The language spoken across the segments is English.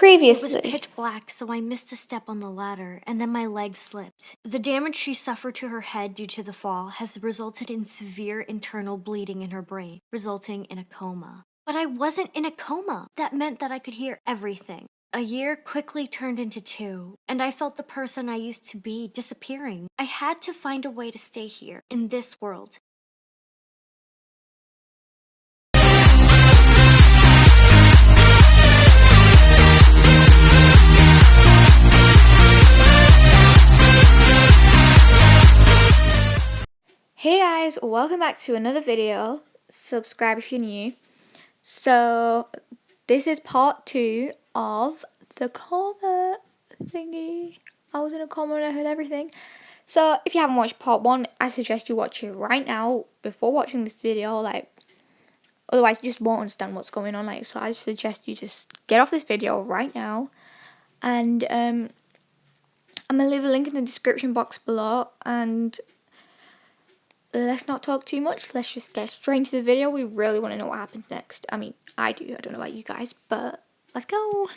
It was previously. pitch black, so I missed a step on the ladder, and then my leg slipped. The damage she suffered to her head due to the fall has resulted in severe internal bleeding in her brain, resulting in a coma. But I wasn't in a coma. That meant that I could hear everything. A year quickly turned into 2, and I felt the person I used to be disappearing. I had to find a way to stay here, in this world. Hey guys, welcome back to another video. Subscribe if you're new. So this is part 2 of the COMA thingy. I was in a coma and I heard everything. So if you haven't watched part 1, I suggest you watch it right now before watching this video. Otherwise you just won't understand what's going on. So I suggest you just get off this video right now. And I'm gonna leave a link in the description box below. And let's not talk too much. Let's just get straight into the video. We really want to know what happens next. I mean, I do. I don't know about you guys, but let's go.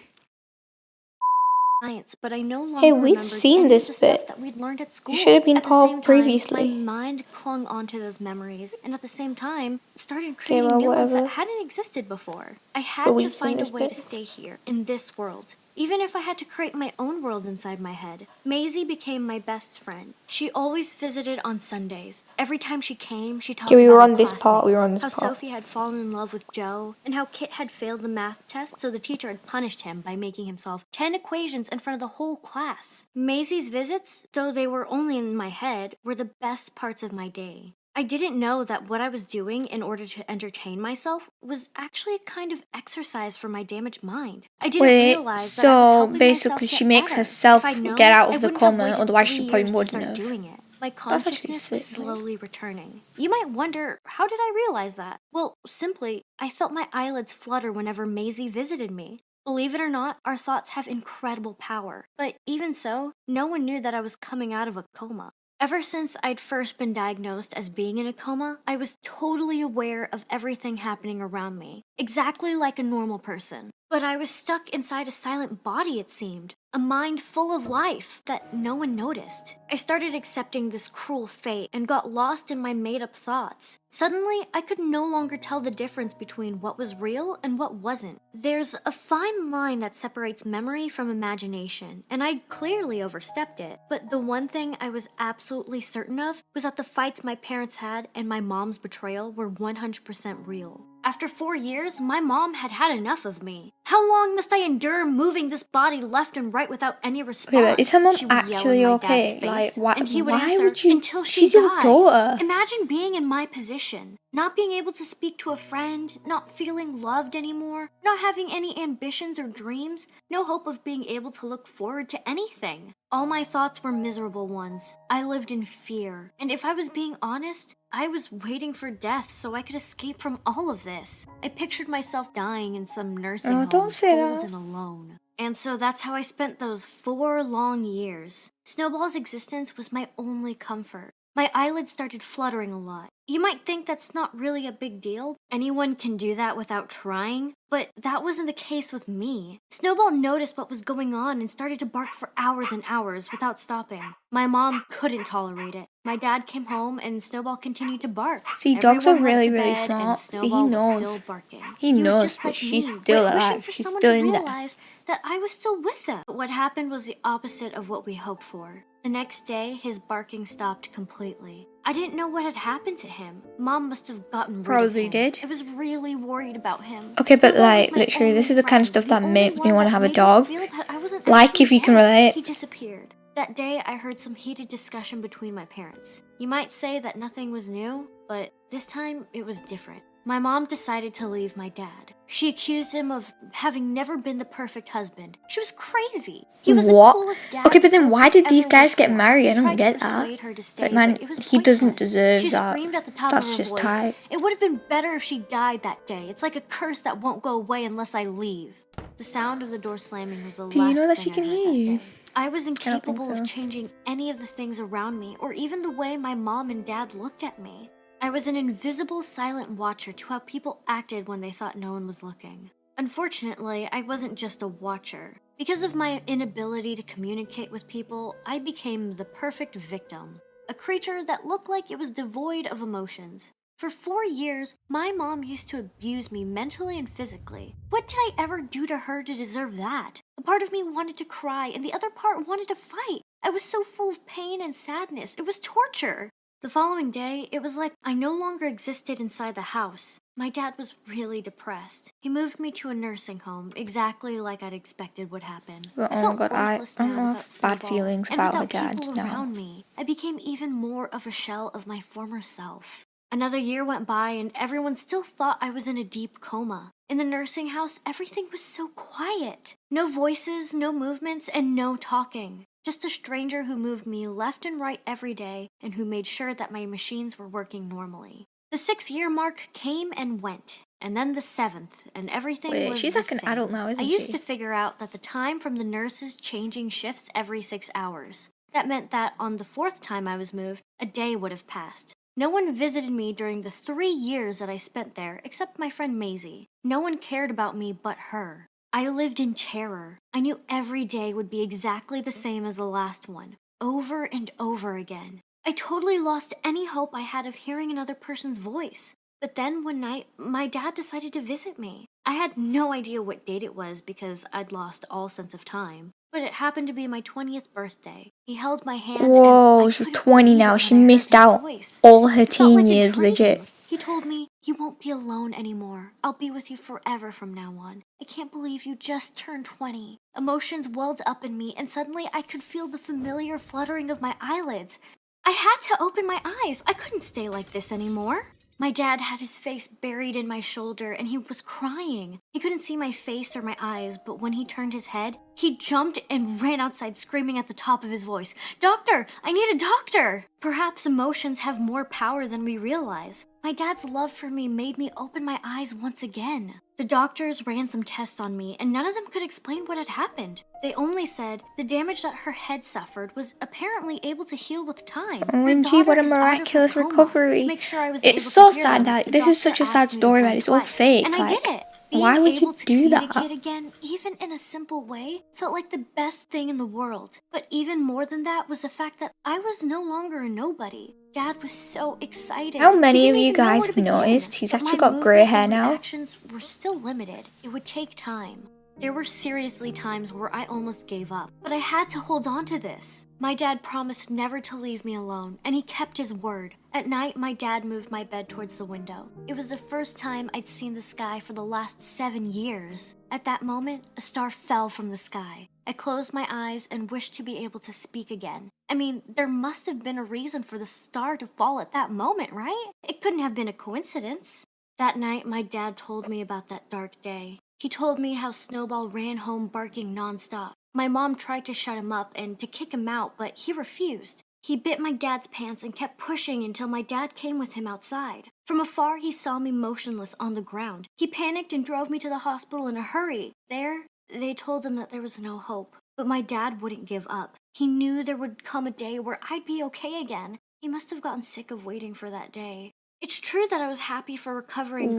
Science, but I no longer Hey, we've remembered seen any this of the stuff bit. that we'd learned at school. You should have been At the same Paul time, previously. my mind clung onto those memories, and at the same time, started Okay, creating well, new ones whatever. that hadn't existed before. I But had to we've seen find a this way bit. to stay here, in this world. Even if I had to create my own world inside my head. Maisie became my best friend. She always visited on Sundays. Every time she came, she talked Okay, we about were her on this part. We were classmates, on this how part. Sophie had fallen in love with Joe, and how Kit had failed the math test, so the teacher had punished him by making him solve 10 equations in front of the whole class. Maisie's visits, though they were only in my head, were the best parts of my day. I didn't know that what I was doing in order to entertain myself was actually a kind of exercise for my damaged mind. I didn't realize that I was So helping basically myself she get makes better. herself If I'd known, get out I of the wouldn't have coma, waited otherwise 3 she probably years to wouldn't start have. doing it. My That's actually consciousness sick. was slowly returning. You might wonder, how did I realize that? Well, simply, I felt my eyelids flutter whenever Maisie visited me. Believe it or not, our thoughts have incredible power. But even so, no one knew that I was coming out of a coma. Ever since I'd first been diagnosed as being in a coma, I was totally aware of everything happening around me, exactly like a normal person. But I was stuck inside a silent body, it seemed, a mind full of life that no one noticed. I started accepting this cruel fate and got lost in my made-up thoughts. Suddenly, I could no longer tell the difference between what was real and what wasn't. There's a fine line that separates memory from imagination, and I'd clearly overstepped it. But the one thing I was absolutely certain of was that the fights my parents had and my mom's betrayal were 100% real. After 4 years, my mom had had enough of me. How long must I endure moving this body left and right without any response? Okay, but is her mom She would yell actually in my okay? dad's face, Why? and he would Why answer, would you? until she She's your dies. daughter. Imagine being in my position, not being able to speak to a friend, not feeling loved anymore, not having any ambitions or dreams, no hope of being able to look forward to anything. All my thoughts were miserable ones. I lived in fear, and if I was being honest, I was waiting for death so I could escape from all of this. I pictured myself dying in some nursing home, Don't say cold that. and alone. And so that's how I spent those 4 long years. Snowball's existence was my only comfort. My eyelids started fluttering a lot. You might think that's not really a big deal. Anyone can do that without trying, but that wasn't the case with me. Snowball noticed what was going on and started to bark for hours and hours without stopping. My mom couldn't tolerate it. My dad came home and Snowball continued to bark. See, dogs are Everyone went really, to really bed, and smart. See, he Snowball was knows. still barking. He was knows, just but like she's me, still wishing alive. for She's someone still to in there. realize that I was still with them. But what happened was the opposite of what we hoped for. The next day, his barking stopped completely. I didn't know what had happened to him. Mom must have gotten rid of Probably him. did. I was really worried about him. Okay, but Snowball was my literally, this only is the kind of friend, stuff that the makes only me one want to that have a made me dog. feel that I wasn't Like, actually if you can dead. relate. He disappeared. That day, I heard some heated discussion between my parents. You might say that nothing was new, but this time it was different. My mom decided to leave my dad. She accused him of having never been the perfect husband. She was crazy. He was What? the coolest dad. Okay, but then why did these ever guys worked get for. married? I He don't tried to get that. persuade her to stay, But man, but it was he doesn't pointless. deserve She that. screamed at the top That's of her just voice. tight. It would have been better if she died that day. It's like a curse that won't go away unless I leave. The sound of the door slamming was the Do you last know that thing she I can heard hear that you? day. I was think incapable so. of changing any of the things around me, or even the way my mom and dad looked at me. I was an invisible, silent watcher to how people acted when they thought no one was looking. Unfortunately, I wasn't just a watcher. Because of my inability to communicate with people, I became the perfect victim. A creature that looked like it was devoid of emotions. For 4 years, my mom used to abuse me mentally and physically. What did I ever do to her to deserve that? A part of me wanted to cry, and the other part wanted to fight. I was so full of pain and sadness. It was torture. The following day, it was like I no longer existed inside the house. My dad was really depressed. He moved me to a nursing home, exactly like I'd expected would happen. But I oh my felt god, I worthless don't now know, I without have bad Snowball, feelings and about her without dad people now. around me. I became even more of a shell of my former self. Another year went by, and everyone still thought I was in a deep coma. In the nursing house, everything was so quiet. No voices, no movements, and no talking. Just a stranger who moved me left and right every day and who made sure that my machines were working normally. The 6 year mark came and went, and then the seventh, and everything Wait, was she's the like an adult same. now, I isn't used to she? figure out that the time from the nurses changing shifts every 6 hours. That meant that on the fourth time I was moved, a day would have passed. No one visited me during the 3 years that I spent there except my friend Maisie. No one cared about me but her. I lived in terror. I knew every day would be exactly the same as the last one, over and over again. I totally lost any hope I had of hearing another person's voice. But then one night, my dad decided to visit me. I had no idea what date it was because I'd lost all sense of time. But it happened to be my 20th birthday. He held my hand and I Whoa, she's couldn't 20 believe now. it She when I heard missed his out voice. all her It felt teen like a years, legit. dream. He told me, "You won't be alone anymore. I'll be with you forever from now on. I can't believe you just turned 20. Emotions welled up in me, and suddenly I could feel the familiar fluttering of my eyelids. I had to open my eyes. I couldn't stay like this anymore. My dad had his face buried in my shoulder and he was crying. He couldn't see my face or my eyes, but when he turned his head, he jumped and ran outside screaming at the top of his voice, "Doctor, I need a doctor!" Perhaps emotions have more power than we realize. My dad's love for me made me open my eyes once again. The doctors ran some tests on me, and none of them could explain what had happened. They only said the damage that her head suffered was apparently able to heal with time. Your OMG, daughter what a is out of her miraculous coma. To recovery. make sure I was It's able to so hear sad them, that the this is doctor such a sad asked me to story, man. blink It's all twice, and fake. I did Like, it. why Being would you able to do that? communicate again, even in a simple way, felt like the best thing in the world. But even more than that was the fact that I was no longer a nobody. Dad was so excited. How He many of didn't you even know guys where to have begin. noticed he's But my actually got grey movement hair and now? reactions were still limited. It would take time. There were seriously times where I almost gave up, but I had to hold on to this. My dad promised never to leave me alone, and he kept his word. At night, my dad moved my bed towards the window. It was the first time I'd seen the sky for the last 7 years. At that moment, a star fell from the sky. I closed my eyes and wished to be able to speak again. I mean, there must have been a reason for the star to fall at that moment, right? It couldn't have been a coincidence. That night, my dad told me about that dark day. He told me how Snowball ran home barking nonstop. My mom tried to shut him up and to kick him out, but he refused. He bit my dad's pants and kept pushing until my dad came with him outside. From afar, he saw me motionless on the ground. He panicked and drove me to the hospital in a hurry. There, they told him that there was no hope. But my dad wouldn't give up. He knew there would come a day where I'd be okay again. He must have gotten sick of waiting for that day. It's true that I was happy for recovering Whoa,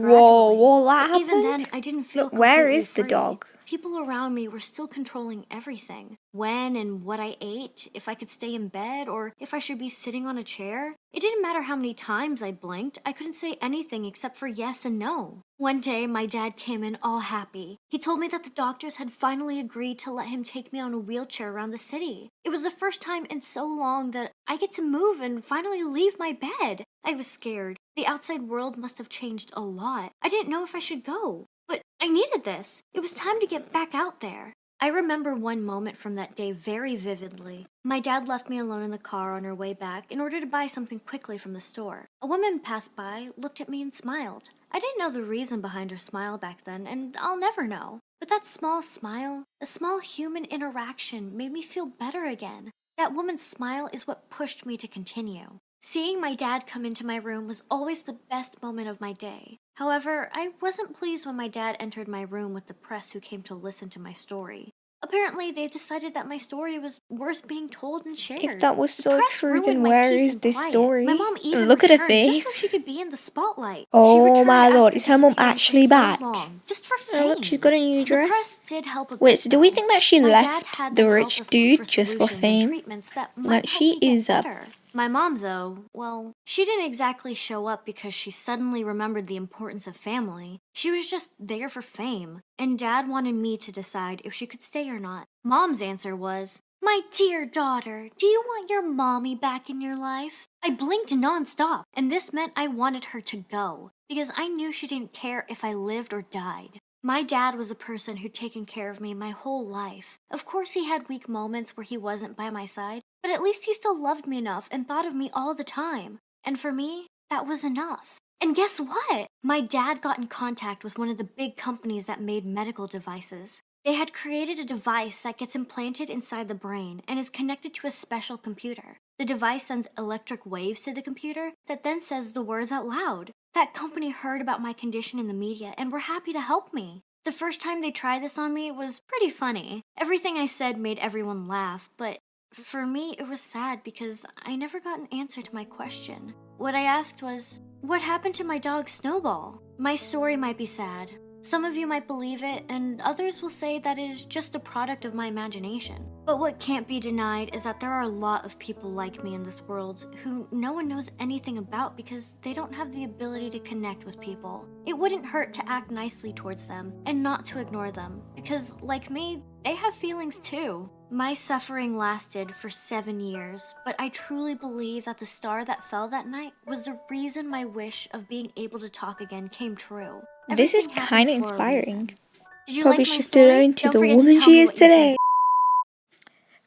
gradually, what, that but even happened? then I didn't feel But where completely is the free. dog? People around me were still controlling everything. When and what I ate, if I could stay in bed, or if I should be sitting on a chair. It didn't matter how many times I blinked, I couldn't say anything except for yes and no. One day, my dad came in all happy. He told me that the doctors had finally agreed to let him take me on a wheelchair around the city. It was the first time in so long that I get to move and finally leave my bed. I was scared. The outside world must have changed a lot. I didn't know if I should go. But I needed this. It was time to get back out there. I remember one moment from that day very vividly. My dad left me alone in the car on our way back in order to buy something quickly from the store. A woman passed by, looked at me, and smiled. I didn't know the reason behind her smile back then, and I'll never know. But that small smile, a small human interaction, made me feel better again. That woman's smile is what pushed me to continue. Seeing my dad come into my room was always the best moment of my day. However, I wasn't pleased when my dad entered my room with the press who came to listen to my story. Apparently, Apparently, they decided that my story was worth being told and shared. If that was The so press true, then ruined my where peace is and this quiet. story? My mom even Look at her returned just so she face. could be in the spotlight. She Oh returned my lord, after is her mum disappearing actually for so back? long, just for Oh look, she's fame. got a new The dress. press did help a Wait, bit, so do we though. think that she My dad left had the them help rich us look for dude just for solutions and fame? treatments that might Like, help she me get is a... better. My mom, though, well, she didn't exactly show up because she suddenly remembered the importance of family. She was just there for fame, and Dad wanted me to decide if she could stay or not. Mom's answer was, "My dear daughter, do you want your mommy back in your life?" I blinked nonstop, and this meant I wanted her to go, because I knew she didn't care if I lived or died. My dad was a person who'd taken care of me my whole life. Of course, he had weak moments where he wasn't by my side, but at least he still loved me enough and thought of me all the time. And for me, that was enough. And guess what? My dad got in contact with one of the big companies that made medical devices. They had created a device that gets implanted inside the brain and is connected to a special computer. The device sends electric waves to the computer that then says the words out loud. That company heard about my condition in the media and were happy to help me. The first time they tried this on me was pretty funny. Everything I said made everyone laugh, but for me it was sad because I never got an answer to my question. What I asked was, what happened to my dog Snowball? My story might be sad. Some of you might believe it, and others will say that it is just a product of my imagination. But what can't be denied is that there are a lot of people like me in this world who no one knows anything about because they don't have the ability to connect with people. It wouldn't hurt to act nicely towards them and not to ignore them, because like me, they have feelings too. My suffering lasted for 7 years, but I truly believe that the star that fell that night was the reason my wish of being able to talk again came true. This is Everything kind happens of for a inspiring. reason. Did you Probably like my shifted her story? into Don't the forget to woman tell she me is what you think. today.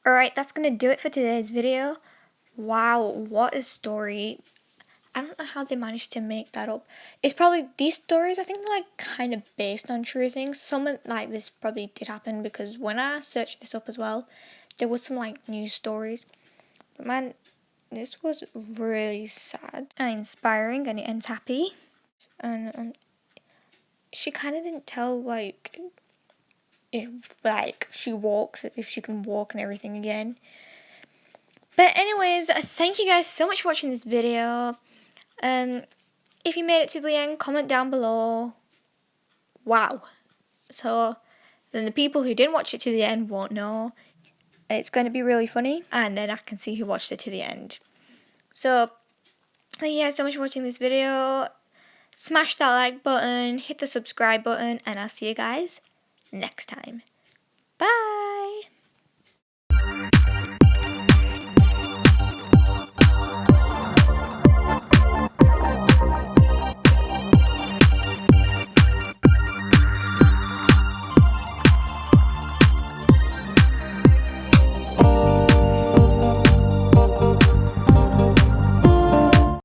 Alright, that's gonna do it for today's video. Wow, what a story. I don't know how they managed to make that up. It's probably, these stories, I think, they're like kind of based on true things. Some of like this probably did happen because when I searched this up as well, there was some like news stories. But man, this was really sad and inspiring, and it ends happy. And she kind of didn't tell like if like she walks, if she can walk and everything again. But anyways, thank you guys so much for watching this video. If you made it to the end, comment down below. Wow. So then the people who didn't watch it to the end won't know. And it's going to be really funny. And then I can see who watched it to the end. So thank you guys so much for watching this video. Smash that like button, hit the subscribe button, and I'll see you guys next time. Bye.